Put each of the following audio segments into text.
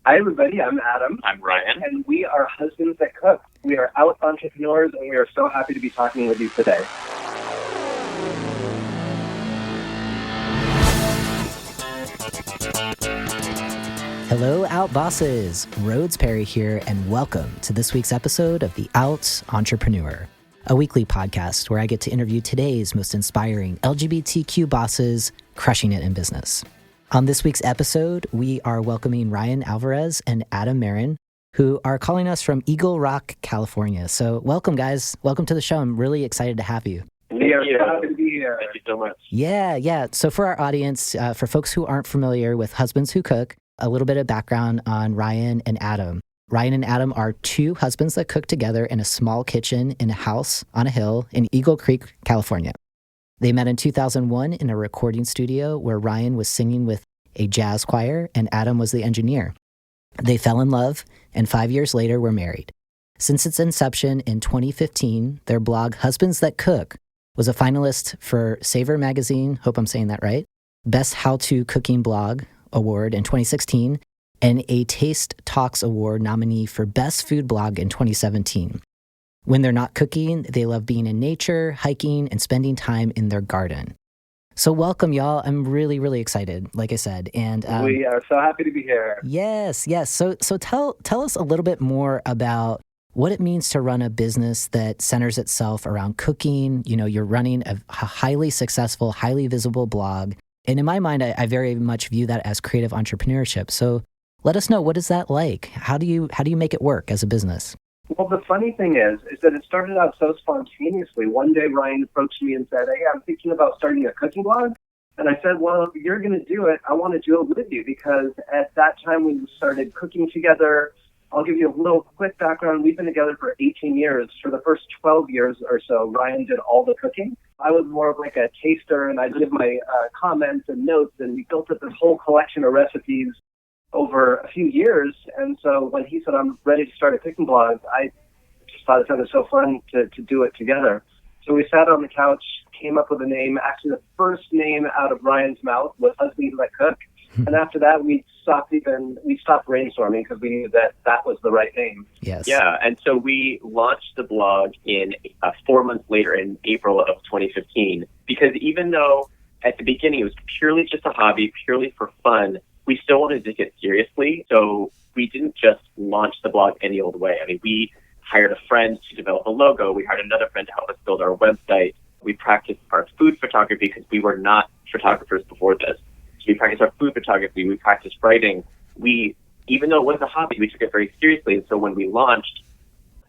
Hi, everybody. I'm Adam. I'm Ryan. And we are husbands that cook. We are out entrepreneurs, and we are so happy to be talking with you today. Hello, Out Bosses. Rhodes Perry here, and welcome to this week's episode of The Out Entrepreneur, a weekly podcast where I get to interview today's most inspiring LGBTQ bosses crushing it in business. On this week's episode, we are welcoming Ryan Alvarez and Adam Merrin, who are calling us from Eagle Rock, California. So welcome, guys. Welcome to the show. I'm really excited to have you. We are so happy to be here. Thank you so much. Yeah. So for our audience, for folks who aren't familiar with Husbands Who Cook, a little bit of background on Ryan and Adam. Ryan and Adam are two husbands that cook together in a small kitchen in a house on a hill in Eagle Creek, California. They met in 2001 in a recording studio where Ryan was singing with a jazz choir and Adam was the engineer. They fell in love and 5 years later were married. Since its inception in 2015, their blog Husbands That Cook was a finalist for Savor Magazine, hope I'm saying that right, Best How-To Cooking Blog Award in 2016, and a Taste Talks Award nominee for Best Food Blog in 2017. When they're not cooking, they love being in nature, hiking, and spending time in their garden. So welcome, y'all. I'm really, really excited, like I said. And we are so happy to be here. Yes. So tell us a little bit more about what it means to run a business that centers itself around cooking. You know, you're running a highly successful, highly visible blog. And in my mind, I very much view that as creative entrepreneurship. So let us know, what is that like? How do you make it work as a business? Well, the funny thing is that it started out so spontaneously. One day, Ryan approached me and said, "Hey, I'm thinking about starting a cooking blog." And I said, "Well, if you're going to do it, I want to do it with you," because at that time we started cooking together. I'll give you a little quick background. We've been together for 18 years. For the first 12 years or so, Ryan did all the cooking. I was more of like a taster, and I'd give my comments and notes, and we built up this whole collection of recipes over a few years. And so when he said, "I'm ready to start a cooking blog," I just thought it sounded so fun to do it together. So we sat on the couch, came up with a name. Actually, the first name out of Ryan's mouth was Husbands That Cook. And after that, we stopped brainstorming because we knew that was the right name. Yes. Yeah, and so we launched the blog in 4 months later in April of 2015, because even though at the beginning it was purely just a hobby, purely for fun, we still wanted to take it seriously. So we didn't just launch the blog any old way. I mean, we hired a friend to develop a logo. We hired another friend to help us build our website. We practiced our food photography because we were not photographers before this. So we practiced our food photography. We practiced writing. Even though it was a hobby, we took it very seriously. And so when we launched,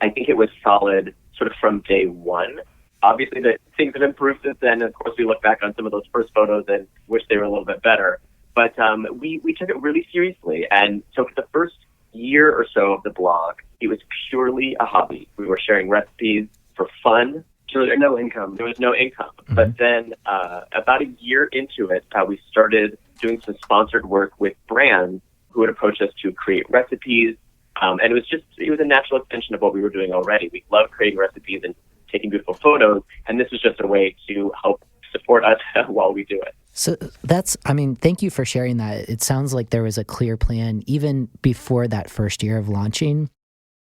I think it was solid sort of from day one. Obviously, things have improved since then. Of course, we look back on some of those first photos and wish they were a little bit better. But we took it really seriously. And so for the first year or so of the blog, it was purely a hobby. We were sharing recipes for fun. There was no income. Mm-hmm. But then about a year into it, we started doing some sponsored work with brands who would approach us to create recipes. And it was a natural extension of what we were doing already. We love creating recipes and taking beautiful photos. And this was just a way to help support us while we do it. So thank you for sharing that. It sounds like there was a clear plan even before that first year of launching,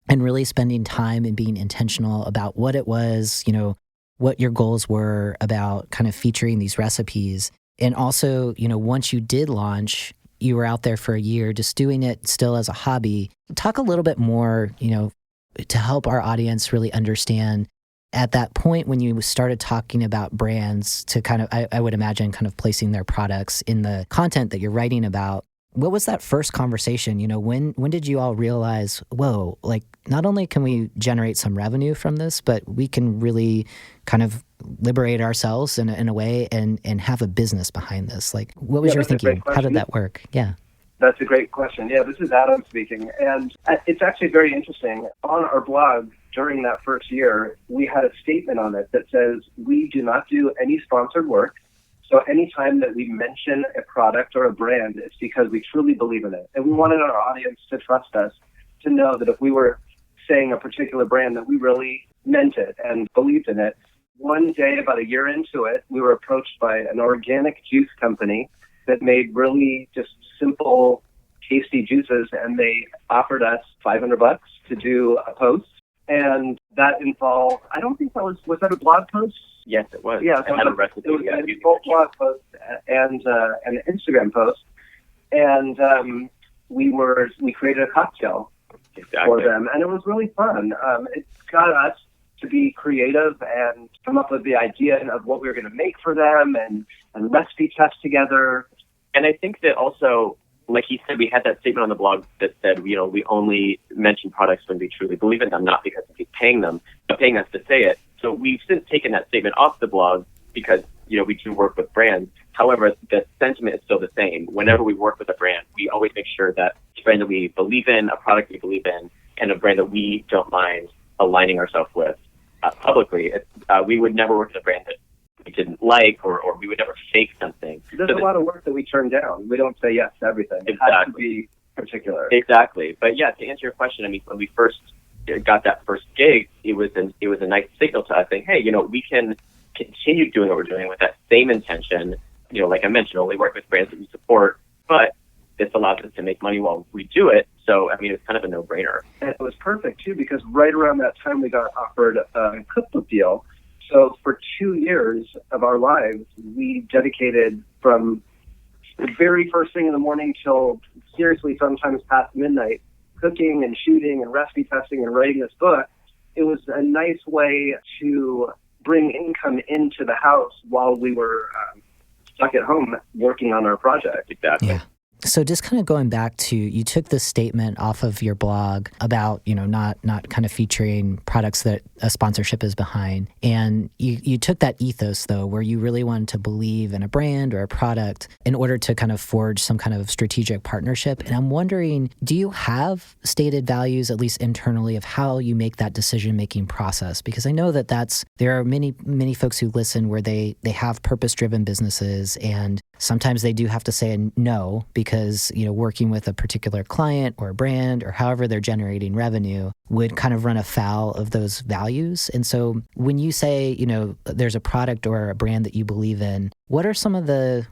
and really spending time and being intentional about what it was, what your goals were about kind of featuring these recipes. And also, once you did launch, you were out there for a year just doing it still as a hobby. Talk a little bit more, to help our audience really understand at that point when you started talking about brands to kind of, I would imagine, kind of placing their products in the content that you're writing about. What was that first conversation? When did you all realize, whoa, like not only can we generate some revenue from this, but we can really kind of liberate ourselves in a way and have a business behind this? Like, what was your thinking? How did that work? Yeah. That's a great question. Yeah, this is Adam speaking. And it's actually very interesting. On our blog during that first year, we had a statement on it that says, "We do not do any sponsored work. So anytime that we mention a product or a brand, it's because we truly believe in it." And we wanted our audience to trust us, to know that if we were saying a particular brand, that we really meant it and believed in it. One day, about a year into it, we were approached by an organic juice company that made really just simple, tasty juices, and they offered us $500 to do a post. And that involved, I don't think was that a blog post? Yes, it was. Yeah, so I had a recipe. It was both blog posts and an Instagram post. And we created a cocktail for them, and it was really fun. It got us to be creative and come up with the idea of what we were going to make for them and recipe test together. And I think that also, like he said, we had that statement on the blog that said, we only mention products when we truly believe in them, not because he's paying them, but paying us to say it. So we've since taken that statement off the blog because, we do work with brands. However, the sentiment is still the same. Whenever we work with a brand, we always make sure that it's a brand that we believe in, a product we believe in, and a brand that we don't mind aligning ourselves with publicly. We would never work with a brand that we didn't like, or we would never fake something. There's a lot of work that we turn down. We don't say yes to everything. It has to be particular. Exactly. But yeah, to answer your question, when we first got that first gig, it was a nice signal to us saying, hey, we can continue doing what we're doing with that same intention. Like I mentioned, only work with brands that we support, but this allows us to make money while we do it. So, it's kind of a no-brainer. And it was perfect, too, because right around that time we got offered a cookbook deal. So for 2 years of our lives, we dedicated from the very first thing in the morning till seriously sometimes past midnight, cooking and shooting and recipe testing and writing this book. It was a nice way to bring income into the house while we were stuck at home working on our project. Exactly. Yeah. So just kind of going back to, you took this statement off of your blog about, not kind of featuring products that a sponsorship is behind. And you took that ethos, though, where you really wanted to believe in a brand or a product in order to kind of forge some kind of strategic partnership. And I'm wondering, do you have stated values, at least internally, of how you make that decision-making process? Because I know that there are many, many folks who listen where they have purpose-driven businesses, and sometimes they do have to say a no because, working with a particular client or a brand or however they're generating revenue would kind of run afoul of those values. And so when you say, there's a product or a brand that you believe in, what are some of the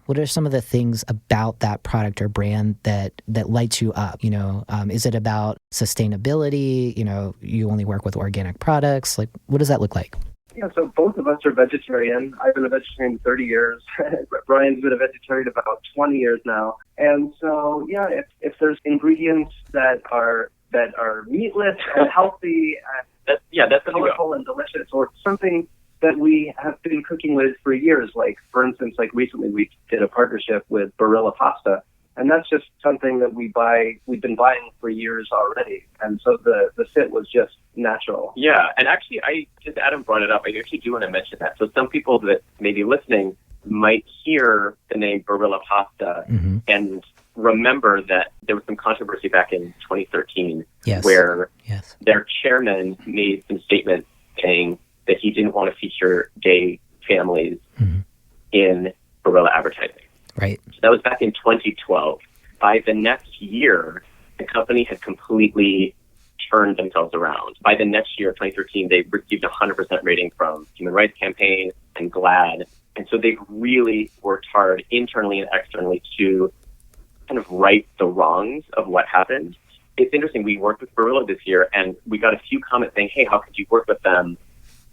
things about that product or brand that lights you up? Is it about sustainability? You only work with organic products. Like, what does that look like? Yeah, so both of us are vegetarian. I've been a vegetarian 30 years. Brian's been a vegetarian about 20 years now. And so, yeah, if there's ingredients that are meatless and healthy and that's colorful and delicious, or something that we have been cooking with for years, like, for instance, like recently we did a partnership with Barilla Pasta. And that's just something that we've been buying for years already. And so the fit was just natural. Yeah. And actually, Adam brought it up. I actually do want to mention that. So some people that may be listening might hear the name Barilla Pasta and remember that there was some controversy back in 2013 where their chairman made some statements saying that he didn't want to feature gay families in Barilla advertising. Right. So that was back in 2012. By the next year, the company had completely turned themselves around. By the next year, 2013, they received a 100% rating from Human Rights Campaign and GLAAD. And so they really worked hard internally and externally to kind of right the wrongs of what happened. It's interesting. We worked with Barilla this year, and we got a few comments saying, hey, how could you work with them?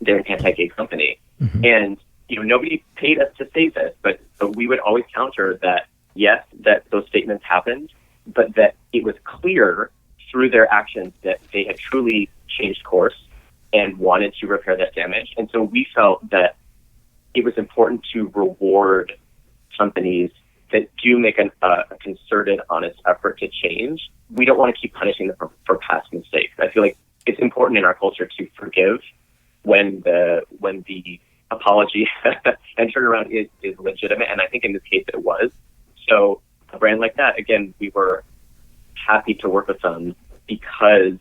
They're an anti-gay company. And nobody paid us to say this, but we would always counter that, yes, that those statements happened, but that it was clear through their actions that they had truly changed course and wanted to repair that damage. And so we felt that it was important to reward companies that do make a concerted, honest effort to change. We don't want to keep punishing them for past mistakes. I feel like it's important in our culture to forgive when the apology and turnaround is legitimate, and I think in this case it was. So a brand like that, again, we were happy to work with them because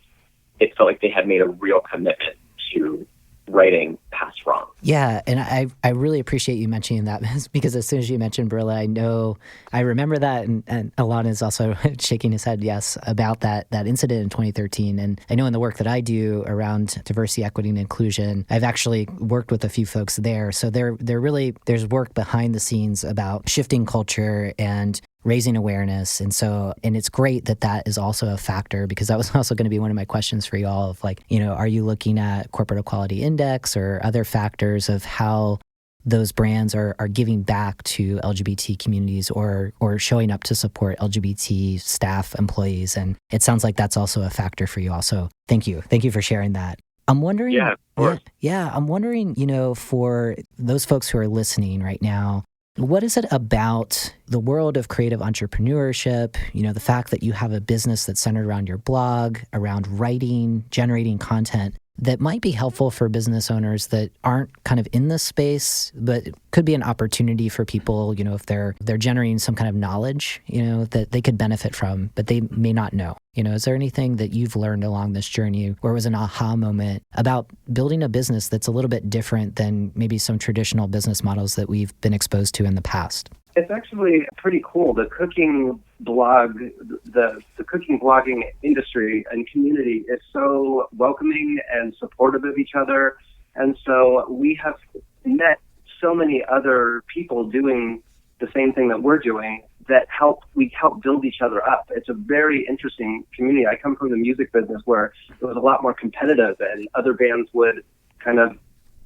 it felt like they had made a real commitment to righting passed wrong. Yeah, and I really appreciate you mentioning that because as soon as you mentioned Barilla, I remember that, and Alana is also shaking his head yes about that incident in 2013. And I know in the work that I do around diversity, equity, and inclusion, I've actually worked with a few folks there. So there's work behind the scenes about shifting culture and raising awareness. And it's great that is also a factor, because that was also going to be one of my questions for you all of are you looking at corporate equality index or other factors of how those brands are giving back to LGBT communities or showing up to support LGBT staff, employees. And it sounds like that's also a factor for you also. Thank you. Thank you for sharing that. I'm wondering, I'm wondering, for those folks who are listening right now, what is it about the world of creative entrepreneurship, the fact that you have a business that's centered around your blog, around writing, generating content, that might be helpful for business owners that aren't kind of in this space, but it could be an opportunity for people, if they're generating some kind of knowledge, that they could benefit from, but they may not know. Is there anything that you've learned along this journey where it was an aha moment about building a business that's a little bit different than maybe some traditional business models that we've been exposed to in the past? It's actually pretty cool. The cooking blog, the cooking blogging industry and community is so welcoming and supportive of each other. And so we have met so many other people doing the same thing that we're doing that we help build each other up. It's a very interesting community. I come from the music business where it was a lot more competitive and other bands would kind of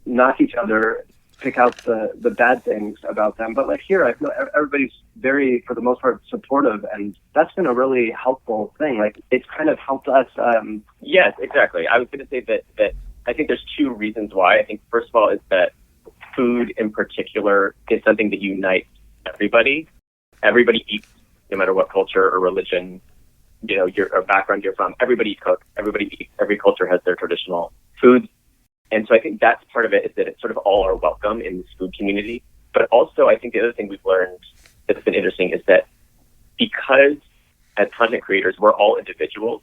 knock each other, pick out the bad things about them. But here, I feel everybody's very, for the most part, supportive, and that's been a really helpful thing. It's kind of helped us. Yes, exactly. I was going to say that I think there's two reasons why. I think first of all is that food in particular is something that unites everybody. Everybody eats, no matter what culture or religion, or background you're from. Everybody cooks. Everybody eats. Every culture has their traditional foods. And so I think that's part of it, is that it's sort of all are welcome in this food community. But also, I think the other thing we've learned that's been interesting is that because as content creators, we're all individuals,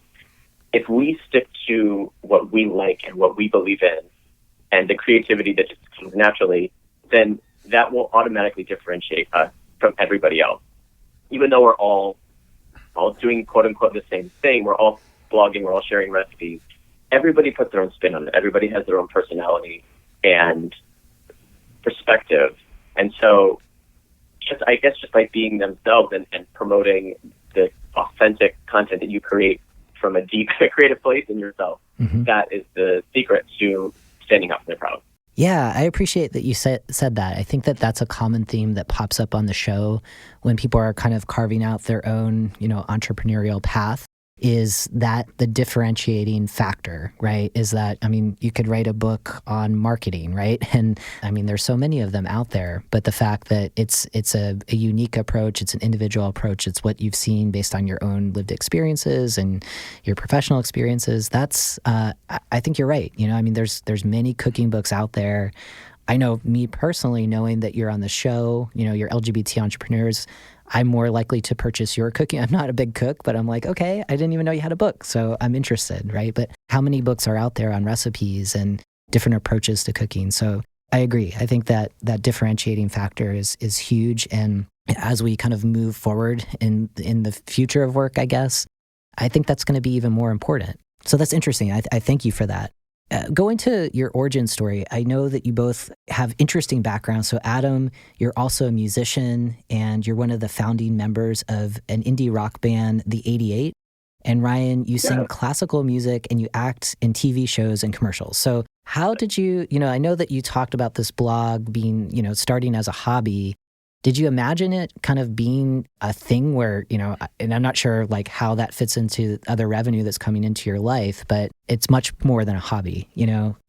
if we stick to what we like and what we believe in and the creativity that just comes naturally, then that will automatically differentiate us from everybody else. Even though we're all doing quote unquote the same thing, we're all blogging, we're all sharing recipes, everybody puts their own spin on it. Everybody has their own personality and perspective. And so just by being themselves and promoting the authentic content that you create from a deep creative place in yourself, that is the secret to standing up for the crowd. Yeah, I appreciate that you said that. I think that's a common theme that pops up on the show when people are kind of carving out their own, entrepreneurial path, is that the differentiating factor, right? Is that, you could write a book on marketing, right? And there's so many of them out there, but the fact that it's a unique approach, it's an individual approach, it's what you've seen based on your own lived experiences and your professional experiences, that's, I think you're right. There's many cooking books out there. I know me personally, knowing that you're on the show, you're LGBT entrepreneurs, I'm more likely to purchase your cooking. I'm not a big cook, but I'm like, okay, I didn't even know you had a book, so I'm interested, right? But how many books are out there on recipes and different approaches to cooking? So I agree. I think that differentiating factor is huge. And as we kind of move forward in the future of work, I guess, I think that's going to be even more important. So that's interesting. I thank you for that. Going to your origin story, I know that you both have interesting backgrounds. So Adam, you're also a musician and you're one of the founding members of an indie rock band, The 88. And Ryan, you sing classical music and you act in TV shows and commercials. So how did you, I know that you talked about this blog being, starting as a hobby. Did you imagine it kind of being a thing where, and I'm not sure how that fits into other revenue that's coming into your life, but it's much more than a hobby,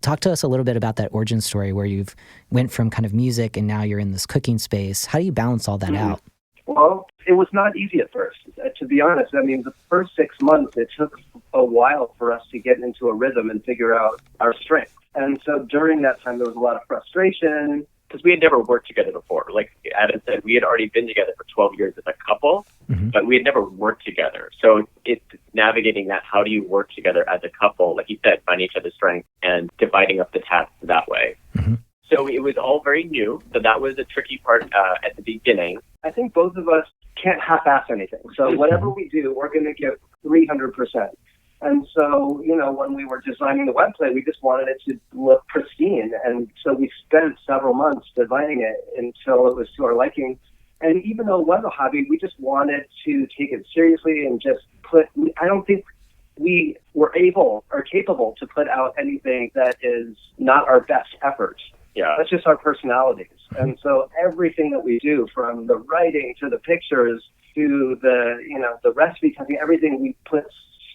Talk to us a little bit about that origin story where you've went from kind of music and now you're in this cooking space. How do you balance all that out? Well, it was not easy at first, to be honest. The first 6 months, it took a while for us to get into a rhythm and figure out our strengths. And so during that time, there was a lot of frustration, because we had never worked together before. Like Adam said, we had already been together for 12 years as a couple, but we had never worked together. So it's navigating that. How do you work together as a couple? Like you said, finding each other's strengths and dividing up the tasks that way. So it was all very new. So that was a tricky part at the beginning. I think both of us can't half-ass anything. So whatever we do, we're going to give 300%. And so, when we were designing the website, we just wanted it to look pristine. And so we spent several months designing it until it was to our liking. And even though it was a hobby, we just wanted to take it seriously and just I don't think we were able or capable to put out anything that is not our best effort. Yeah. That's just our personalities. And so everything that we do, from the writing to the pictures to the recipe cooking, everything, we put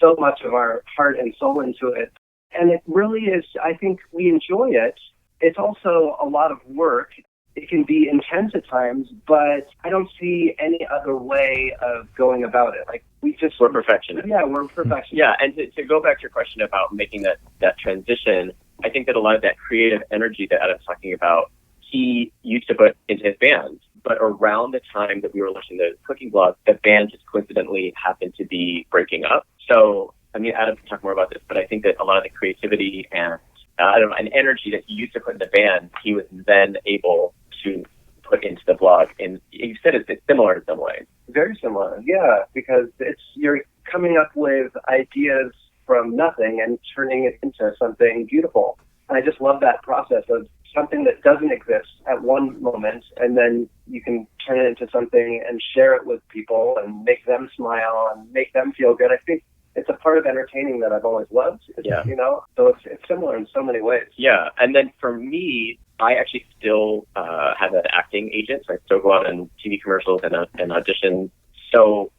so much of our heart and soul into it. And it really is, I think we enjoy it. It's also a lot of work. It can be intense at times, but I don't see any other way of going about it. Like, we're perfectionists. Yeah, we're perfectionists. Yeah, and to go back to your question about making that transition, I think that a lot of that creative energy that Adam's talking about, he used to put into his band. But around the time that we were launching the cooking blog, the band just coincidentally happened to be breaking up. So, Adam can talk more about this, but I think that a lot of the creativity and an energy that he used to put in the band, he was then able to put into the blog. And you said it's similar in some ways. Very similar, yeah, because you're coming up with ideas from nothing and turning it into something beautiful. And I just love that process of something that doesn't exist at one moment, and then you can turn it into something and share it with people and make them smile and make them feel good. I think it's a part of entertaining that I've always loved, so it's similar in so many ways. Yeah, and then for me, I actually still have an acting agent, so I still go out on TV commercials and auditions. So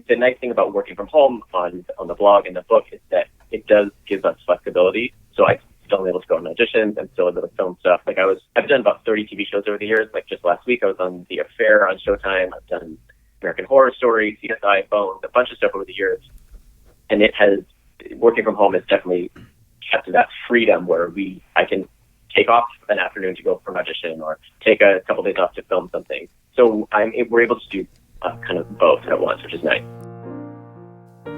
the nice thing about working from home on the blog and the book is that it does give us flexibility. So I still am able to go on auditions and still able to film stuff. Like I've done about 30 TV shows over the years. Like just last week, I was on The Affair on Showtime. I've done American Horror Story, CSI, Bones, a bunch of stuff over the years. And working from home has definitely kept that freedom where I can take off an afternoon to go for an audition or take a couple days off to film something. So we're able to do kind of both at once, which is nice.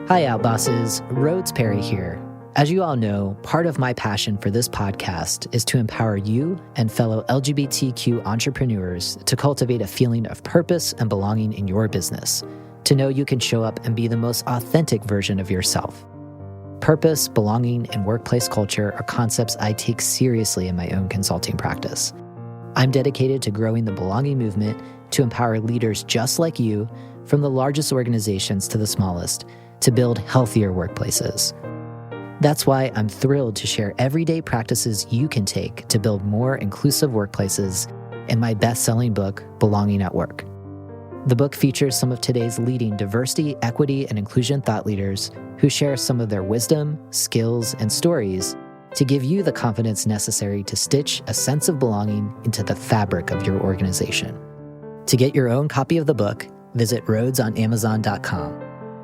Hi, Outbosses. Rhodes Perry here. As you all know, part of my passion for this podcast is to empower you and fellow LGBTQ entrepreneurs to cultivate a feeling of purpose and belonging in your business, to know you can show up and be the most authentic version of yourself. Purpose, belonging, and workplace culture are concepts I take seriously in my own consulting practice. I'm dedicated to growing the belonging movement to empower leaders just like you, from the largest organizations to the smallest, to build healthier workplaces. That's why I'm thrilled to share everyday practices you can take to build more inclusive workplaces in my best-selling book, Belonging at Work. The book features some of today's leading diversity, equity, and inclusion thought leaders who share some of their wisdom, skills, and stories to give you the confidence necessary to stitch a sense of belonging into the fabric of your organization. To get your own copy of the book, visit rhodesonamazon.com.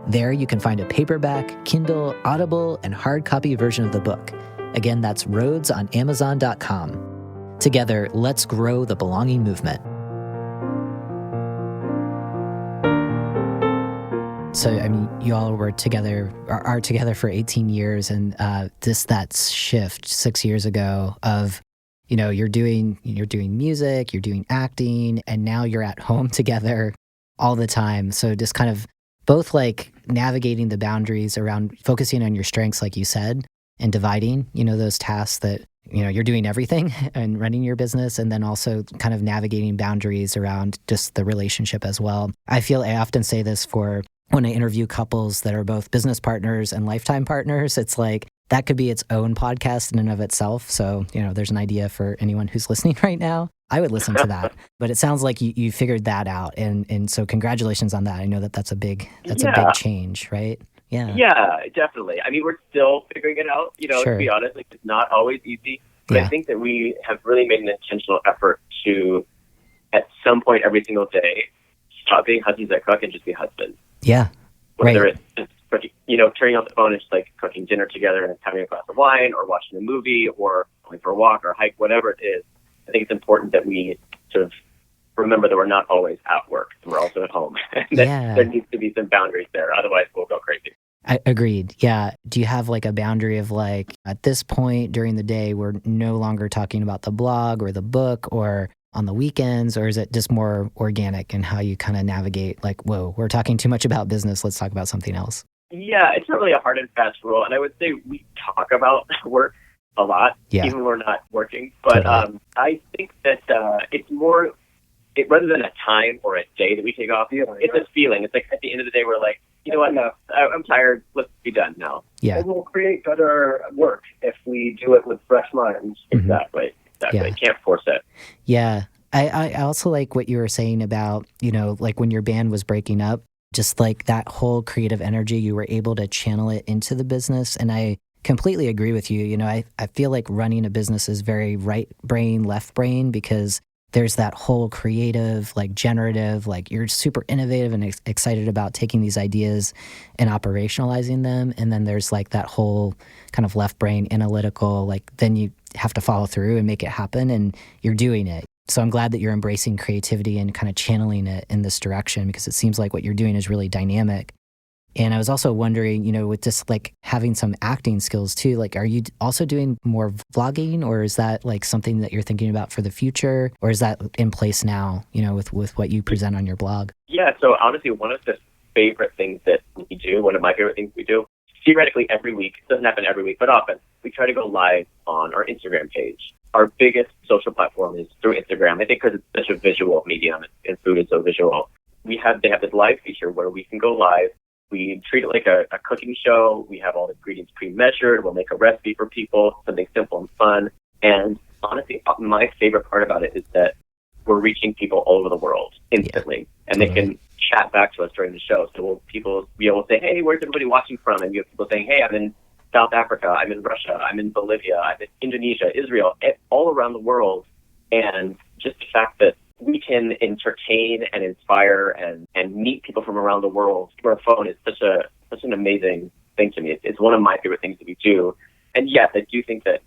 There you can find a paperback, Kindle, Audible, and hard copy version of the book. Again, that's rhodesonamazon.com. Together, let's grow the belonging movement. So, you all were together, are together for 18 years, and that shift 6 years ago of, you're doing music, you're doing acting, and now you're at home together all the time. So just kind of both like navigating the boundaries around focusing on your strengths, like you said, and dividing, those tasks that, you're doing everything and running your business, and then also kind of navigating boundaries around just the relationship as well. I often say this for when I interview couples that are both business partners and lifetime partners, it's like that could be its own podcast in and of itself. So, there's an idea for anyone who's listening right now. I would listen to that, but it sounds like you figured that out. And so congratulations on that. I know that's a big change, right? Yeah. Yeah, definitely. We're still figuring it out, Sure. To be honest, it's not always easy, but Yeah. I think that we have really made an intentional effort to, at some point every single day, stop being husbands that cook and just be husbands. Yeah. Whether Right. it's cooking, turning off the phone and just like cooking dinner together and having a glass of wine or watching a movie or going for a walk or a hike, whatever it is. I think it's important that we sort of remember that we're not always at work and we're also at home. And that there needs to be some boundaries there. Otherwise, we'll go crazy. Agreed. Yeah. Do you have like a boundary of like, at this point during the day, we're no longer talking about the blog or the book or on the weekends, or is it just more organic in how you kind of navigate like, whoa, we're talking too much about business. Let's talk about something else. Yeah, it's not really a hard and fast rule. And I would say we talk about work a lot, Yeah. even when we're not working. But Totally. I think that it's more, rather than a time or a day that we take off, it's a feeling. It's like at the end of the day, we're like, you know what, no, I'm tired. Let's be done now. Yeah. And we'll create better work if we do it with fresh minds. Exactly. Yeah. Can't force it. Yeah. I also like what you were saying about, like when your band was breaking up, just like that whole creative energy, you were able to channel it into the business. And I completely agree with you. I feel like running a business is very right brain, left brain, because there's that whole creative, like generative, like you're super innovative and excited about taking these ideas and operationalizing them. And then there's like that whole kind of left brain analytical, like then you have to follow through and make it happen, and you're doing it. So I'm glad that you're embracing creativity and kind of channeling it in this direction, because it seems like what you're doing is really dynamic. And I was also wondering, with just like having some acting skills too, like are you also doing more vlogging, or is that like something that you're thinking about for the future, or is that in place now, with what you present on your blog? Yeah, so honestly, one of the favorite things that we do, one of my favorite things we do, theoretically every week, it doesn't happen every week, but often, we try to go live on our Instagram page. Our biggest social platform is through Instagram, I think because it's such a visual medium and food is so visual. They have this live feature where we can go live. We treat it like a cooking show. We have all the ingredients pre-measured. We'll make a recipe for people, something simple and fun. And honestly, my favorite part about it is that we're reaching people all over the world instantly. And they can chat back to us during the show. So we'll be able to say, hey, where's everybody watching from? And you have people saying, hey, I'm in South Africa, I'm in Russia, I'm in Bolivia, I'm in Indonesia, Israel, all around the world. And just the fact that we can entertain and inspire and meet people from around the world through our phone is such an amazing thing to me. It's one of my favorite things that we do. And yes, I do think that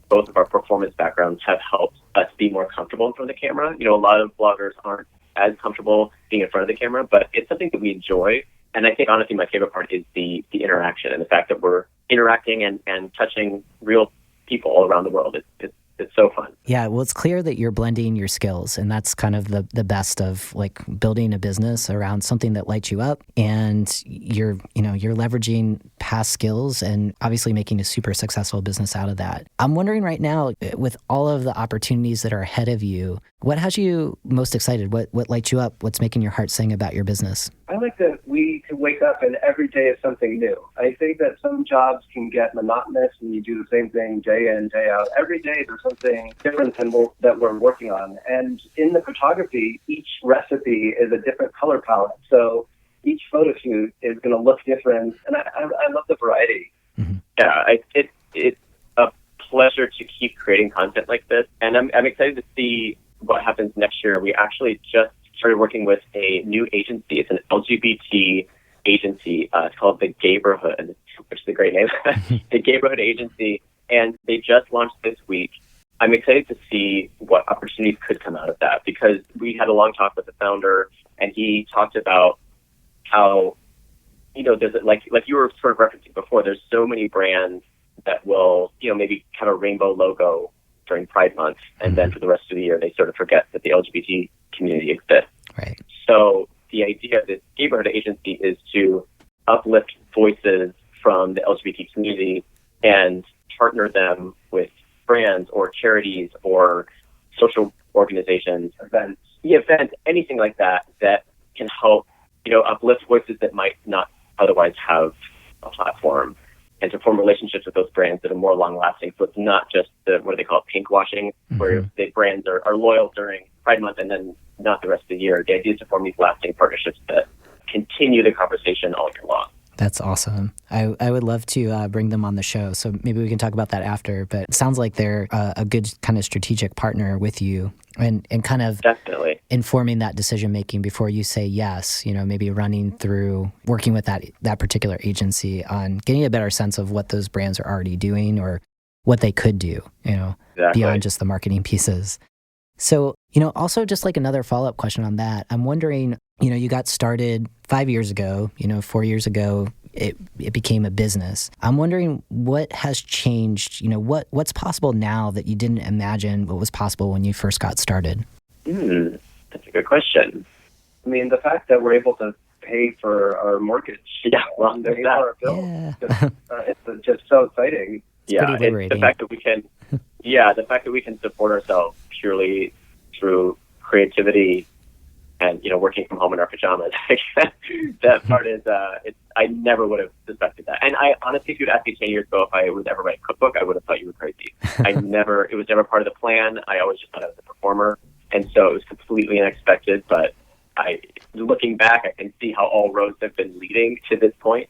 both of our performance backgrounds have helped us be more comfortable in front of the camera. A lot of bloggers aren't as comfortable being in front of the camera, but it's something that we enjoy. And I think, honestly, my favorite part is the interaction and the fact that we're interacting and touching real people all around the world. It's so fun. Yeah, well, it's clear that you're blending your skills, and that's kind of the best of like building a business around something that lights you up, and you're leveraging past skills and obviously making a super successful business out of that. I'm wondering right now, with all of the opportunities that are ahead of you, what has you most excited? What lights you up? What's making your heart sing about your business? I like that we can wake up and every day is something new. I think that some jobs can get monotonous and you do the same thing day in, day out. Every day there's something different that we're working on. And in the photography, each recipe is a different color palette. So each photo shoot is going to look different. And I love the variety. Mm-hmm. Yeah, it's a pleasure to keep creating content like this. And I'm excited to see what happens next year. We actually just started working with a new agency. It's an LGBT agency. It's called The Gayborhood, which is a great name. The Gayborhood Agency. And they just launched this week. I'm excited to see what opportunities could come out of that, because we had a long talk with the founder, and he talked about how, there's like you were sort of referencing before, there's so many brands that will, maybe have a rainbow logo during Pride Month, and then for the rest of the year, they sort of forget that the LGBT community exists. Right. So the idea of this Gayborhood agency is to uplift voices from the LGBT community and partner them with brands or charities or social organizations, events, anything like that can help, uplift voices that might not otherwise have a platform, and to form relationships with those brands that are more long-lasting. So it's not just what do they call it, pink washing, where the brands are loyal during Pride Month and then not the rest of the year. The idea is to form these lasting partnerships that continue the conversation all year long. That's awesome. I would love to bring them on the show, so maybe we can talk about that after. But it sounds like they're a good kind of strategic partner with you, and kind of definitely informing that decision making before you say yes. Maybe running through working with that particular agency on getting a better sense of what those brands are already doing or what they could do. Exactly. Beyond just the marketing pieces. So, also just like another follow-up question on that, I'm wondering, you got started 5 years ago, 4 years ago, it became a business. I'm wondering what has changed, what's possible now that you didn't imagine what was possible when you first got started? That's a good question. I mean, the fact that we're able to pay for our mortgage, pay for our bills, it's just so exciting. It's pretty liberating. The fact that we can support ourselves purely through creativity and, working from home in our pajamas. That part is, I never would have suspected that. And I honestly, if you'd asked me 10 years ago if I would ever write a cookbook, I would have thought you were crazy. It was never part of the plan. I always just thought I was a performer. And so it was completely unexpected, but looking back, I can see how all roads have been leading to this point.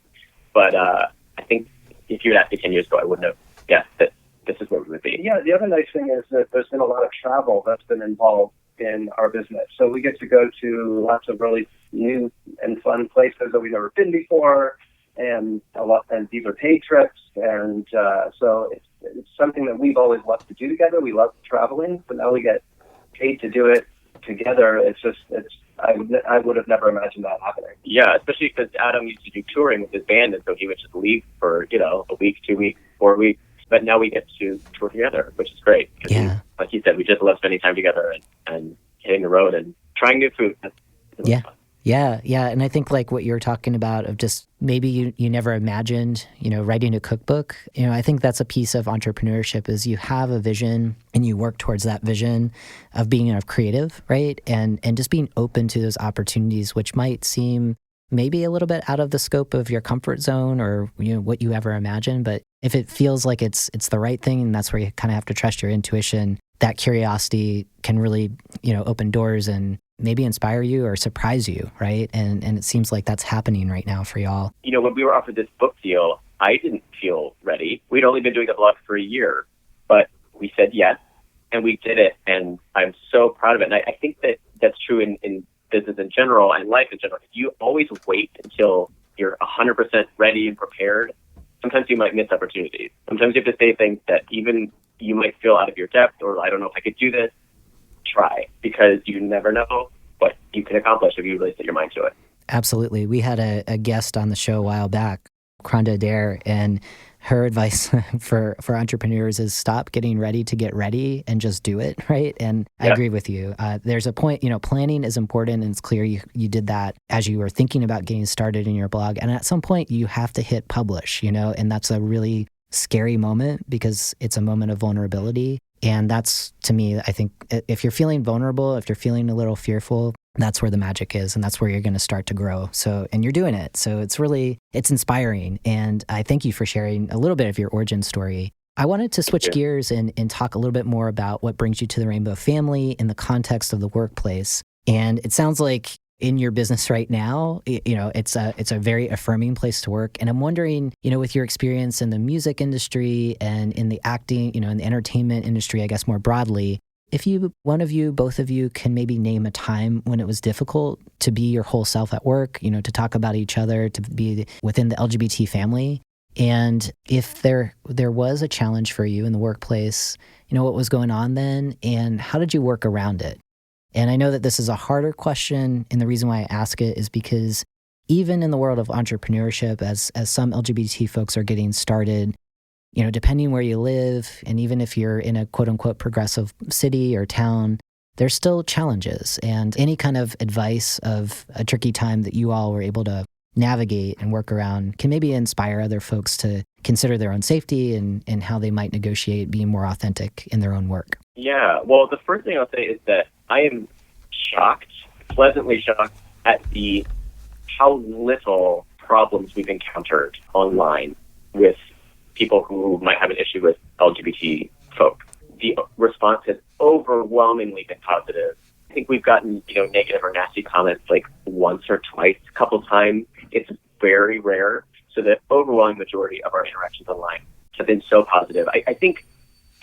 But I think if you had asked me 10 years ago, I wouldn't have guessed that this is where we would be. Yeah, the other nice thing is that there's been a lot of travel that's been involved in our business. So we get to go to lots of really new and fun places that we've never been before, and these are paid trips. And so it's something that we've always loved to do together. We love traveling, but now we get paid to do it together. I would have never imagined that happening. Yeah, especially because Adam used to do touring with his band, and so he would just leave for, a week, 2 weeks, 4 weeks. But now we get to tour together, which is great. Yeah. Like you said, we just love spending time together and hitting the road and trying new food. Yeah. Yeah. And I think like what you're talking about of just maybe you never imagined, writing a cookbook. I think that's a piece of entrepreneurship is you have a vision and you work towards that vision of being creative, right? And just being open to those opportunities, which might seem maybe a little bit out of the scope of your comfort zone or, what you ever imagined. But if it feels like it's the right thing, and that's where you kind of have to trust your intuition, that curiosity can really, open doors and maybe inspire you or surprise you, right? And it seems like that's happening right now for y'all. When we were offered this book deal, I didn't feel ready. We'd only been doing the blog for a year, but we said yes, and we did it, and I'm so proud of it. And I think that that's true in business in general and life in general. If you always wait until you're 100% ready and prepared, sometimes you might miss opportunities. Sometimes you have to say things that even you might feel out of your depth, or I don't know if I could do this. Try, because you never know what you can accomplish if you really set your mind to it. Absolutely. We had a guest on the show a while back, Kranda Adair, and her advice for entrepreneurs is stop getting ready to get ready and just do it, right? And I agree with you. There's a point, planning is important, and it's clear you did that as you were thinking about getting started in your blog. And at some point, you have to hit publish, and that's a really scary moment because it's a moment of vulnerability. And that's, to me, I think if you're feeling vulnerable, if you're feeling a little fearful, that's where the magic is, and that's where you're going to start to grow. So, and you're doing it. So it's inspiring. And I thank you for sharing a little bit of your origin story. I wanted to switch gears and talk a little bit more about what brings you to the Rainbow family in the context of the workplace. And it sounds like in your business right now, it's a very affirming place to work. And I'm wondering, with your experience in the music industry and in the acting, in the entertainment industry, I guess more broadly, if both of you can maybe name a time when it was difficult to be your whole self at work, to talk about each other, to be within the LGBT family. And if there was a challenge for you in the workplace, what was going on then and how did you work around it? And I know that this is a harder question, and the reason why I ask it is because even in the world of entrepreneurship, as some LGBT folks are getting started, depending where you live, and even if you're in a quote-unquote progressive city or town, there's still challenges. And any kind of advice of a tricky time that you all were able to navigate and work around can maybe inspire other folks to consider their own safety and how they might negotiate being more authentic in their own work. Yeah, well, the first thing I'll say is that I am pleasantly shocked at how little problems we've encountered online with people who might have an issue with LGBT folk. The response has overwhelmingly been positive. I think we've gotten, negative or nasty comments like once or twice, a couple times. It's very rare. So the overwhelming majority of our interactions online have been so positive. I think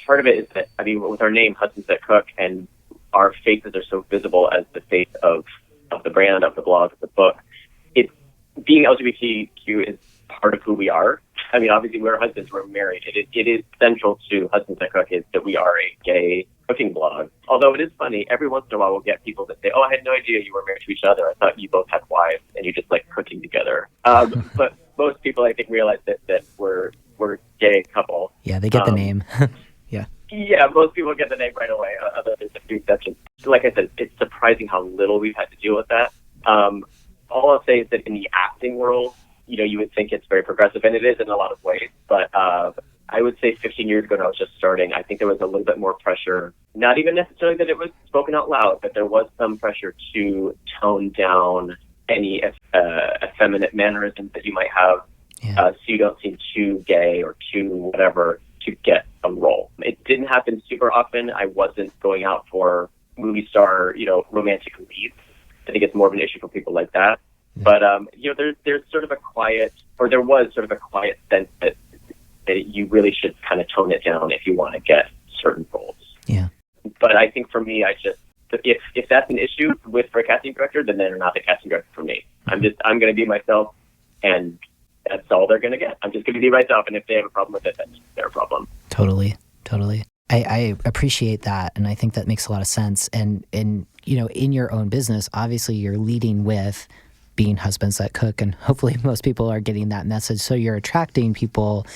part of it is that, with our name, Husbands That Cook, and our faces are so visible as the face of the brand, of the blog, of the book, being LGBTQ is part of who we are. Obviously, we're husbands, we're married. It is central to Husbands That Cook is that we are a gay, cooking blog. Although it is funny, every once in a while we'll get people that say, "Oh, I had no idea you were married to each other. I thought you both had wives and you just like cooking together." But most people, I think, realize that we're a gay couple. Yeah, they get the name. Yeah. Yeah, most people get the name right away, other than a few exceptions. Like I said, it's surprising how little we've had to deal with that. All I'll say is that in the acting world, you would think it's very progressive, and it is in a lot of ways. But I would say 15 years ago when I was just starting, I think there was a little bit more pressure. Not even necessarily that it was spoken out loud, but there was some pressure to tone down any effeminate mannerisms that you might have, so you don't seem too gay or too whatever to get a role. It didn't happen super often. I wasn't going out for movie star, romantic leads. I think it's more of an issue for people like that. But, there's sort of a quiet, or there was sort of a quiet sense that you really should kind of tone it down if you want to get certain roles. Yeah. But I think for me, if that's an issue for a casting director, then they're not the casting director for me. I'm going to be myself, and that's all they're going to get. I'm just going to be myself, and if they have a problem with it, that's their problem. Totally. I appreciate that, and I think that makes a lot of sense. And in your own business, obviously you're leading with being husbands that cook, and hopefully most people are getting that message. So you're attracting people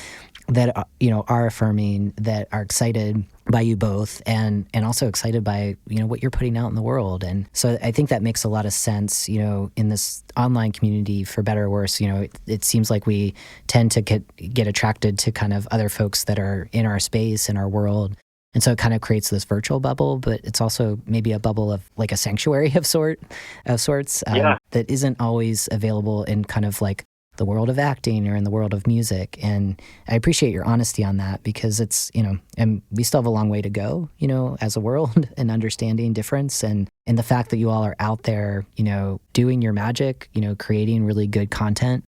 that are affirming, that are excited by you both, and also excited by what you're putting out in the world. And so I think that makes a lot of sense. In this online community, for better or worse, it seems like we tend to get attracted to kind of other folks that are in our space, in our world. And so it kind of creates this virtual bubble, but it's also maybe a bubble of like a sanctuary of sorts that isn't always available in kind of like the world of acting or in the world of music. And I appreciate your honesty on that, because it's, and we still have a long way to go, as a world, and understanding difference. And the fact that you all are out there, doing your magic, creating really good content,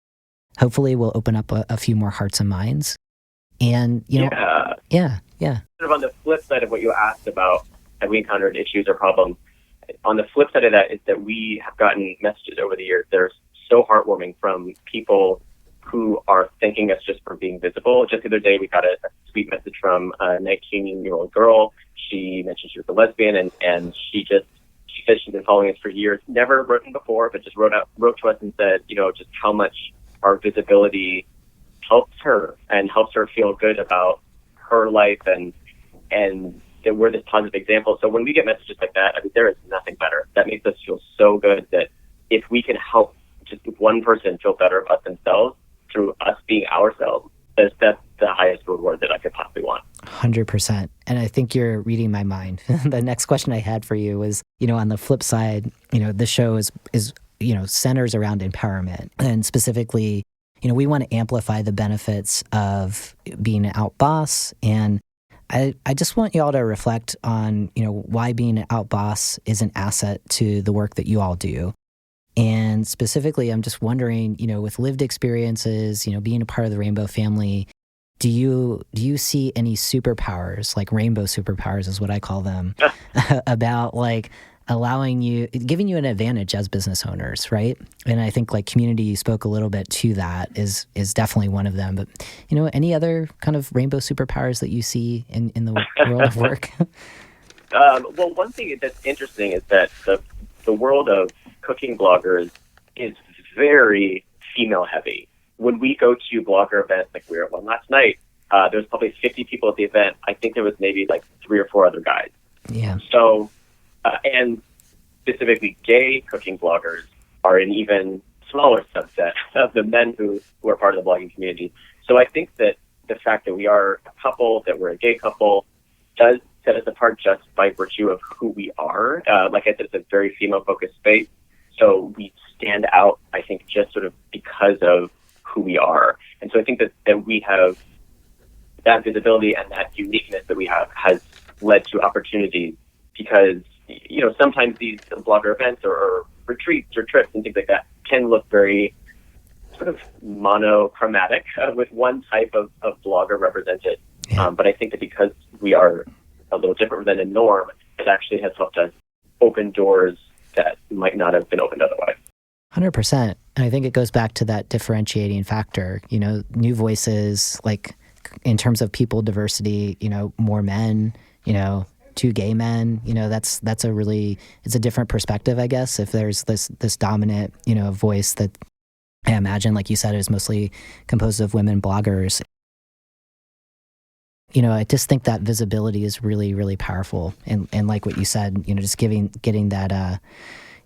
hopefully will open up a few more hearts and minds. And, yeah. Sort of on the flip side of what you asked about, have we encountered issues or problems? On the flip side of that is that we have gotten messages over the years that are so heartwarming from people who are thanking us just for being visible. Just the other day, we got a sweet message from a 19-year-old girl. She mentioned she was a lesbian, and she said she's been following us for years, never written before, but just wrote to us and said, just how much our visibility helps her and helps her feel good about her life, and that we're this positive example. So when we get messages like that, there is nothing better. That makes us feel so good that if we can help just one person feel better about themselves through us being ourselves, that's the highest reward that I could possibly want. 100%. And I think you're reading my mind. The next question I had for you was, on the flip side, the show is centers around empowerment, and specifically, we want to amplify the benefits of being an out boss. And I just want you all to reflect on, why being an out boss is an asset to the work that you all do. And specifically, I'm just wondering, with lived experiences, being a part of the Rainbow family, do you see any superpowers, like rainbow superpowers is what I call them, about like giving you an advantage as business owners, right? And I think like community spoke a little bit to that is definitely one of them. But, any other kind of rainbow superpowers that you see in the world of work? Well, one thing that's interesting is that the world of cooking bloggers is very female heavy. When we go to blogger events, like we were at one last night, there was probably 50 people at the event. I think there was maybe like 3 or 4 other guys. Yeah. So, and specifically gay cooking bloggers are an even smaller subset of the men who are part of the blogging community. So I think that the fact that we are a couple, that we're a gay couple, does set us apart just by virtue of who we are. Like I said, it's a very female-focused space. So we stand out, I think, just sort of because of who we are. And so I think that we have that visibility and that uniqueness that we have has led to opportunities, because sometimes these blogger events or retreats or trips and things like that can look very sort of monochromatic with one type of blogger represented. Yeah. But I think that because we are a little different than a norm, it actually has helped us open doors that might not have been opened otherwise. 100%. And I think it goes back to that differentiating factor, new voices, like in terms of people diversity, more men, two gay men, that's it's a different perspective, I guess, if there's this dominant, voice that I imagine, like you said, is mostly composed of women bloggers. I just think that visibility is really, really powerful. And like what you said, just getting that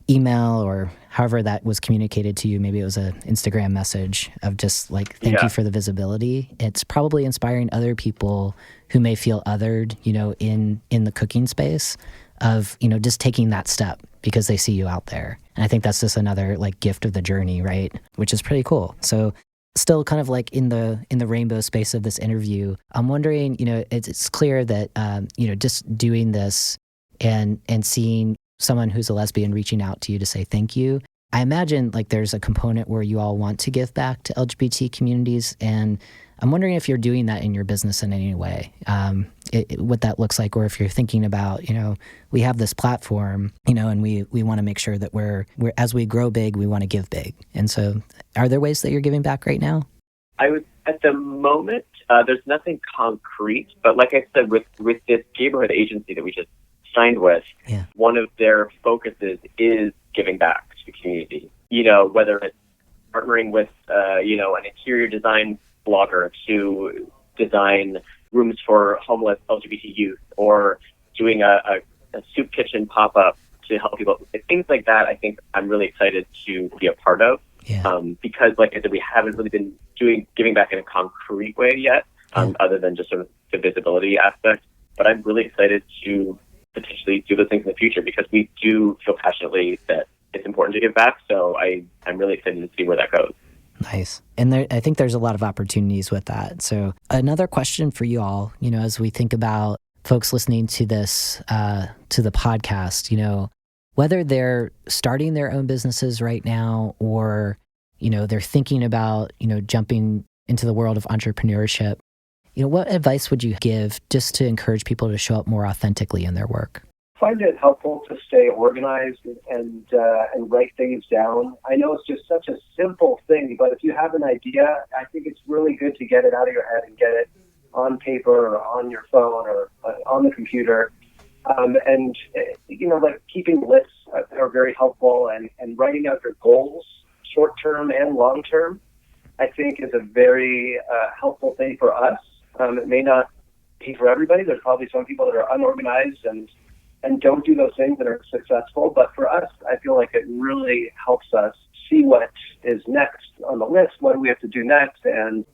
email or however that was communicated to you, maybe it was an Instagram message of just like, thank you for the visibility. It's probably inspiring other people who may feel othered, in the cooking space of, just taking that step because they see you out there. And I think that's just another like gift of the journey, right? Which is pretty cool. So still kind of like in the rainbow space of this interview, I'm wondering, it's clear that, just doing this and seeing someone who's a lesbian reaching out to you to say thank you, I imagine like there's a component where you all want to give back to LGBT communities. And I'm wondering if you're doing that in your business in any way, what that looks like, or if you're thinking about, we have this platform, and we want to make sure that we're as we grow big, we want to give big. And so are there ways that you're giving back right now? At the moment, there's nothing concrete, but like I said, with this neighborhood agency that we just signed with, one of their focuses is giving back to the community. Whether it's partnering with, an interior design blogger to design rooms for homeless LGBT youth, or doing a soup kitchen pop-up to help people. Things like that, I think I'm really excited to be a part of. Because, like I said, we haven't really been giving back in a concrete way yet, other than just sort of the visibility aspect. But I'm really excited to potentially do those things in the future because we do feel passionately that it's important to give back. So I'm really excited to see where that goes. Nice. And I think there's a lot of opportunities with that. So another question for you all, as we think about folks listening to this, to the podcast, whether they're starting their own businesses right now or, they're thinking about, jumping into the world of entrepreneurship, what advice would you give just to encourage people to show up more authentically in their work? Find it helpful to stay organized and write things down. I know it's just such a simple thing, but if you have an idea, I think it's really good to get it out of your head and get it on paper or on your phone or on the computer. Like keeping lists are very helpful, and writing out your goals, short-term and long-term, I think is a very helpful thing for us. It may not be for everybody. There's probably some people that are unorganized and don't do those things that are successful. But for us, I feel like it really helps us see what is next on the list, what do we have to do next, and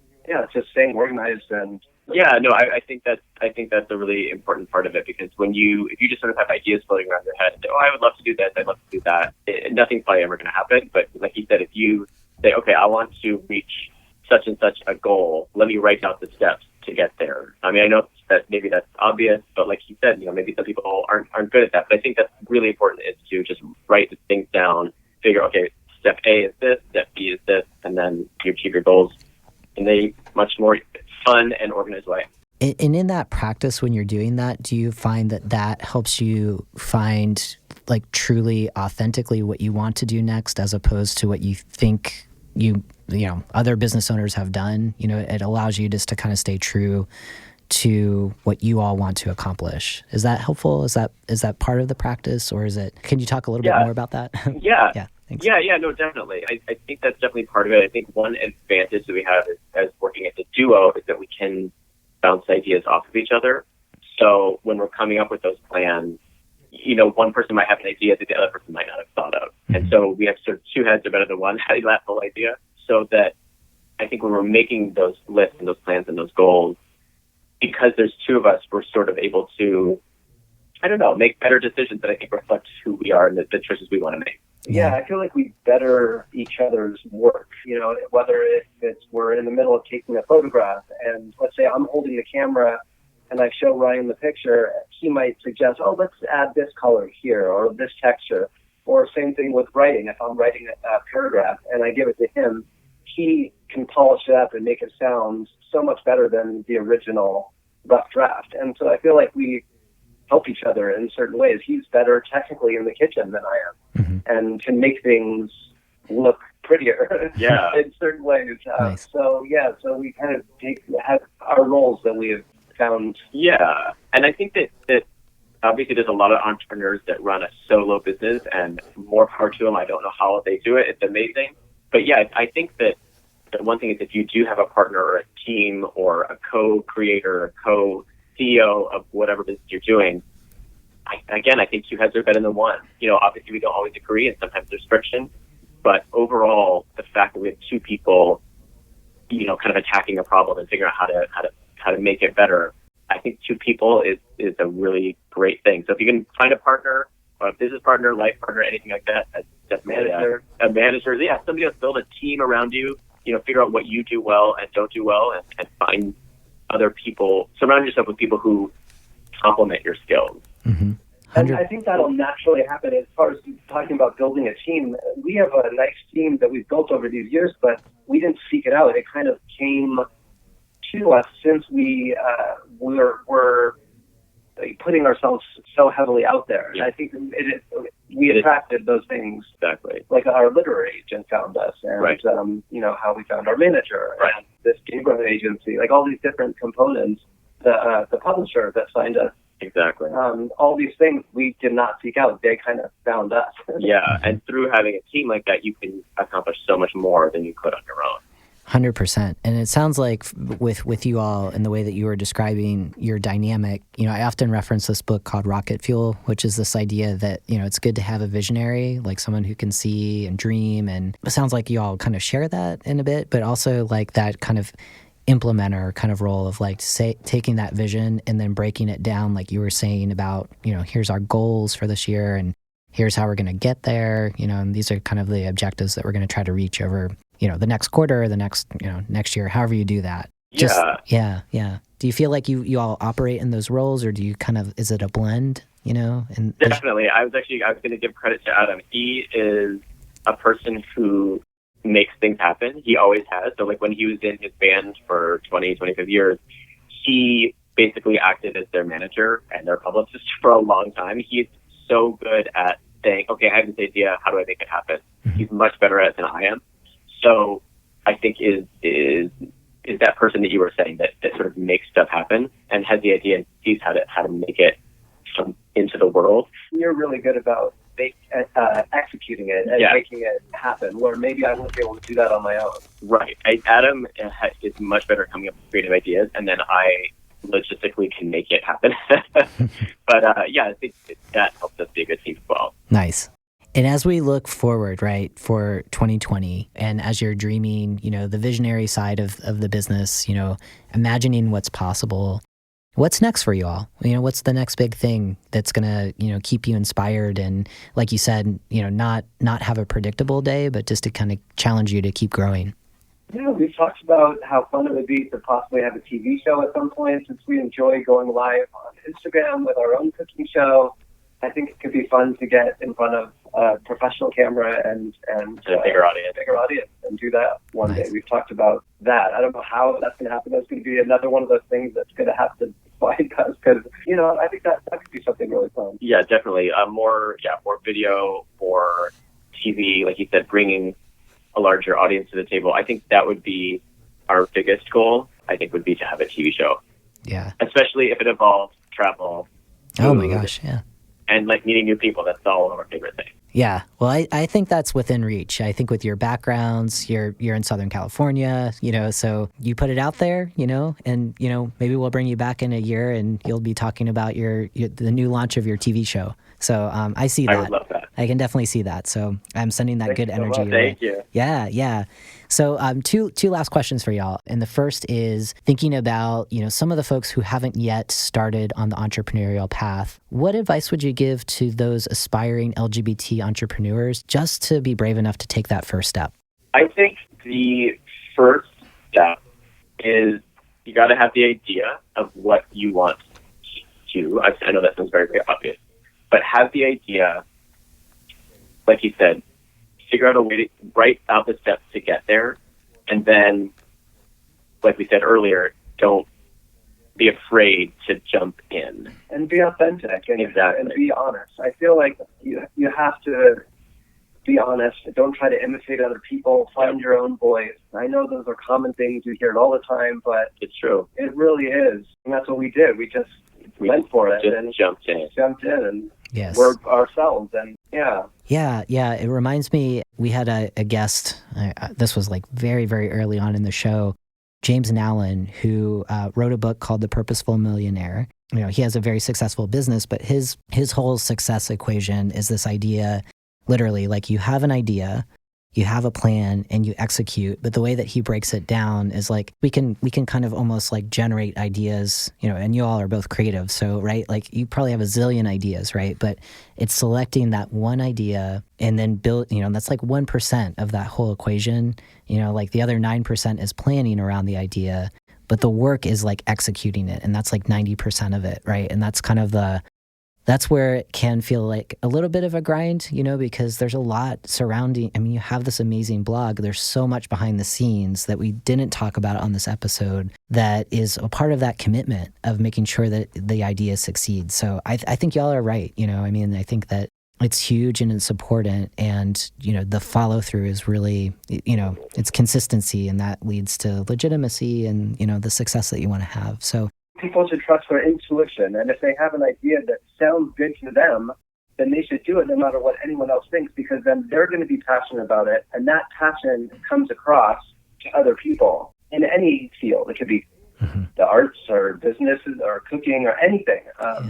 just staying organized. And I think that's a really important part of it, because if you just sort of have ideas floating around your head, I would love to do this, I'd love to do that, nothing's probably ever going to happen. But like you said, if you say, okay, I want to reach such and such a goal, let me write out the steps to get there. I mean, I know that maybe that's obvious, but like you said, maybe some people aren't good at that. But I think that's really important, is to just write the things down, figure, okay, step A is this, step B is this, and then you achieve your goals in a much more fun and organized way. And in that practice, when you're doing that, do you find that helps you find like truly authentically what you want to do next, as opposed to what you think other business owners have done? It allows you just to kind of stay true to what you all want to accomplish. Is that helpful? Is that part of the practice, or is it? Can you talk a little bit more about that? Yeah. Thanks. No, definitely. I think that's definitely part of it. I think one advantage that we have as working as a duo is that we can bounce ideas off of each other. So when we're coming up with those plans, one person might have an idea that the other person might not have thought of. Mm-hmm. And so we have sort of two heads are better than one. How do you that whole idea? So that I think when we're making those lists and those plans and those goals, because there's two of us, we're sort of able to, make better decisions that I think reflect who we are and the choices we want to make. Yeah, I feel like we better each other's work, whether we're in the middle of taking a photograph, and let's say I'm holding the camera and I show Ryan the picture, he might suggest, let's add this color here or this texture. Or same thing with writing. If I'm writing a paragraph and I give it to him, he can polish it up and make it sound so much better than the original rough draft. And so I feel like we help each other in certain ways. He's better technically in the kitchen than I am, and can make things look prettier in certain ways. Nice. So we kind of have our roles that we have found. Yeah, and I think that Obviously, there's a lot of entrepreneurs that run a solo business, and more power to them. I don't know how they do it. It's amazing. But yeah, I think that the one thing is if you do have a partner or a team or a co-creator, a co-CEO of whatever business you're doing, I think two heads are better than one. Obviously we don't always agree, and sometimes there's friction. But overall, the fact that we have two people, kind of attacking a problem and figuring out how to make it better, I think two people is a really great thing. So if you can find a partner, or a business partner, life partner, anything like that, that's a manager, yeah, somebody else, build a team around you. Figure out what you do well and don't do well, and find other people. Surround yourself with people who complement your skills. Mm-hmm. And I think that'll naturally happen. As far as talking about building a team, we have a nice team that we've built over these years, but we didn't seek it out. It kind of came to us since we were putting ourselves so heavily out there. Yeah. And I think we attracted those things. Exactly. Like our literary agent found us, and right. How we found our manager, right. and this neighborhood agency, like all these different components. The publisher that signed us. Exactly. All these things we did not seek out. They kind of found us. Yeah, and through having a team like that, you can accomplish so much more than you could on your own. 100%. And it sounds like with you all and the way that you were describing your dynamic, I often reference this book called Rocket Fuel, which is this idea that, it's good to have a visionary, like someone who can see and dream. And it sounds like you all kind of share that in a bit, but also like that kind of implementer kind of role of taking that vision and then breaking it down, like you were saying about, here's our goals for this year and here's how we're going to get there, and these are kind of the objectives that we're going to try to reach over, the next quarter, the next, next year, however you do that. Yeah. Yeah. Do you feel like you all operate in those roles, or do you is it a blend, And Definitely. I was going to give credit to Adam. He is a person who makes things happen. He always has. So like when he was in his band for 25 years, he basically acted as their manager and their publicist for a long time. He's so good at saying, okay, I have this idea. How do I make it happen? Mm-hmm. He's much better at it than I am. So I think is that person that you were saying that sort of makes stuff happen and has the idea and sees how to make it come into the world. You're really good about executing it and making it happen, where maybe I wouldn't be able to do that on my own. Right. Adam is much better at coming up with creative ideas, and then I logistically can make it happen. But I think that helps us be a good team as well. Nice. And as we look forward, right, for 2020, and as you're dreaming, the visionary side of the business, imagining what's possible, what's next for you all? What's the next big thing that's going to, keep you inspired and, like you said, not have a predictable day, but just to kind of challenge you to keep growing? Yeah, we've talked about how fun it would be to possibly have a TV show at some point, since we enjoy going live on Instagram with our own cooking show. I think it could be fun to get in front of a professional camera and a bigger audience and do that one day. We've talked about that. I don't know how that's going to happen. That's going to be another one of those things that's going to have to find us, because I think that could be something really fun. Yeah, definitely. More video, more TV, like you said, bringing a larger audience to the table. I think that would be our biggest goal. I think would be to have a TV show. Yeah. Especially if it involves travel. Oh my gosh, yeah. And like meeting new people. That's all of our favorite things. Yeah. Well, I think that's within reach. I think with your backgrounds, you're in Southern California, so you put it out there, and, maybe we'll bring you back in a year and you'll be talking about the new launch of your TV show. So I see that. I would love that. I can definitely see that. So I'm sending that good energy. Thank you. Yeah. So two last questions for y'all. And the first is thinking about, some of the folks who haven't yet started on the entrepreneurial path. What advice would you give to those aspiring LGBT entrepreneurs just to be brave enough to take that first step? I think the first step is you got to have the idea of what you want to do. I know that sounds very, very obvious, but have the idea, like you said, figure out a way to write out the steps to get there. And then, like we said earlier, don't be afraid to jump in. And be authentic and be honest. I feel like you have to be honest. Don't try to imitate other people. Find your own voice. I know those are common things. You hear it all the time, but it's true. It really is. And that's what we did. We just we went for it just and jumped in. And Yes. we're ourselves. And yeah. Yeah. It reminds me, we had a guest, this was like very, very early on in the show, James Nallen, who wrote a book called The Purposeful Millionaire. You know, he has a very successful business, but his whole success equation is this idea, literally, like you have an idea, you have a plan, and you execute. But the way that he breaks it down is like we can kind of almost like generate ideas, you know, and you all are both creative. So, right, like you probably have a zillion ideas, right? But it's selecting that one idea and then build, you know, that's like 1% of that whole equation. You know, like the other 9% is planning around the idea, but the work is like executing it. And that's like 90% of it, right? And that's kind of that's where it can feel like a little bit of a grind, you know, because there's a lot surrounding. I mean, you have this amazing blog. There's so much behind the scenes that we didn't talk about on this episode that is a part of that commitment of making sure that the idea succeeds. So I think y'all are right. You know, I mean, I think that it's huge and it's important. And, you know, the follow through is really, you know, it's consistency, and that leads to legitimacy and, you know, the success that you want to have. So people should trust their intuition, and if they have an idea that sounds good to them, then they should do it no matter what anyone else thinks, because then they're going to be passionate about it, and that passion comes across to other people in any field. It could be the arts or businesses or cooking or anything.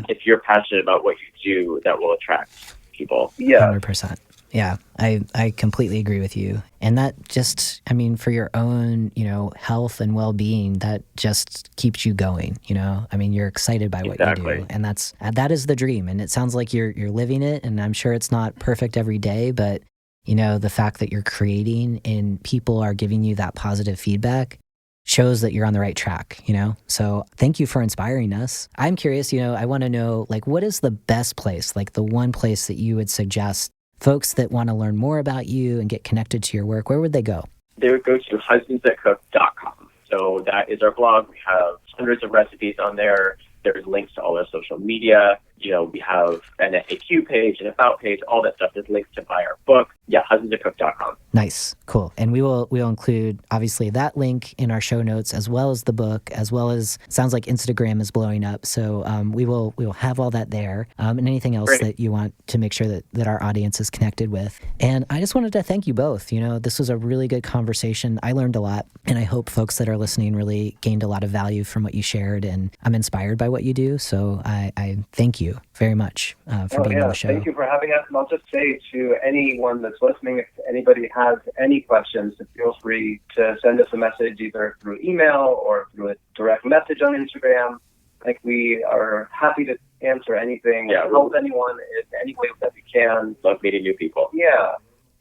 If you're passionate about what you do, that will attract people. Yeah. 100%. Yeah, I completely agree with you. And that just, I mean, for your own, you know, health and well-being, that just keeps you going, you know? I mean, you're excited by what you do. And that is the dream. And it sounds like you're living it. And I'm sure it's not perfect every day, but, you know, the fact that you're creating and people are giving you that positive feedback shows that you're on the right track, you know? So thank you for inspiring us. I'm curious, you know, I want to know, like, what is the best place, like the one place that you would suggest folks that want to learn more about you and get connected to your work? Where would they go? They would go to husbandsthatcook.com. So that is our blog. We have hundreds of recipes on there. There's links to all our social media. You know, we have an FAQ page, an about page, all that stuff. There's links to buy our book. Yeah, husbandsthatcook.com. Nice. Cool. And we'll include, obviously, that link in our show notes, as well as the book, as well as, sounds like Instagram is blowing up. So we will have all that there, and anything else that you want to make sure that our audience is connected with. And I just wanted to thank you both. You know, this was a really good conversation. I learned a lot, and I hope folks that are listening really gained a lot of value from what you shared, and I'm inspired by what you do. So I thank you very much for being on the show. Thank you for having us. And I'll just say to anyone that's listening, if anybody has any questions, feel free to send us a message either through email or through a direct message on Instagram. Like, we are happy to answer anything, help anyone in any way that we can. Love meeting new people. Yeah.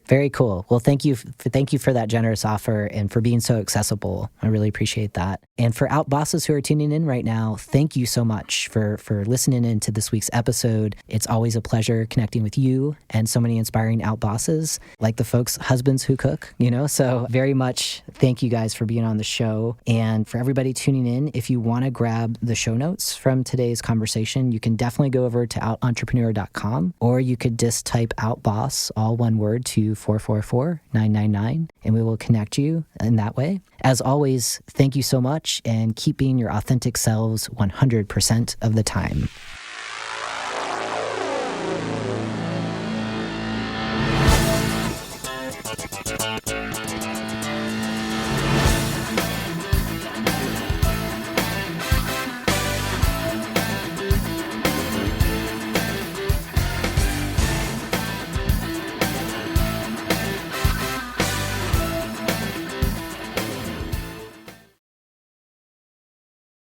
Very cool. Well, thank you for that generous offer and for being so accessible. I really appreciate that. And for outbosses who are tuning in right now, thank you so much for listening in to this week's episode. It's always a pleasure connecting with you and so many inspiring outbosses, like the folks, husbands who cook, you know? So very much thank you guys for being on the show. And for everybody tuning in, if you want to grab the show notes from today's conversation, you can definitely go over to outentrepreneur.com, or you could just type outboss, all one word, to 444-999, and we will connect you in that way. As always, thank you so much, and keep being your authentic selves 100% of the time.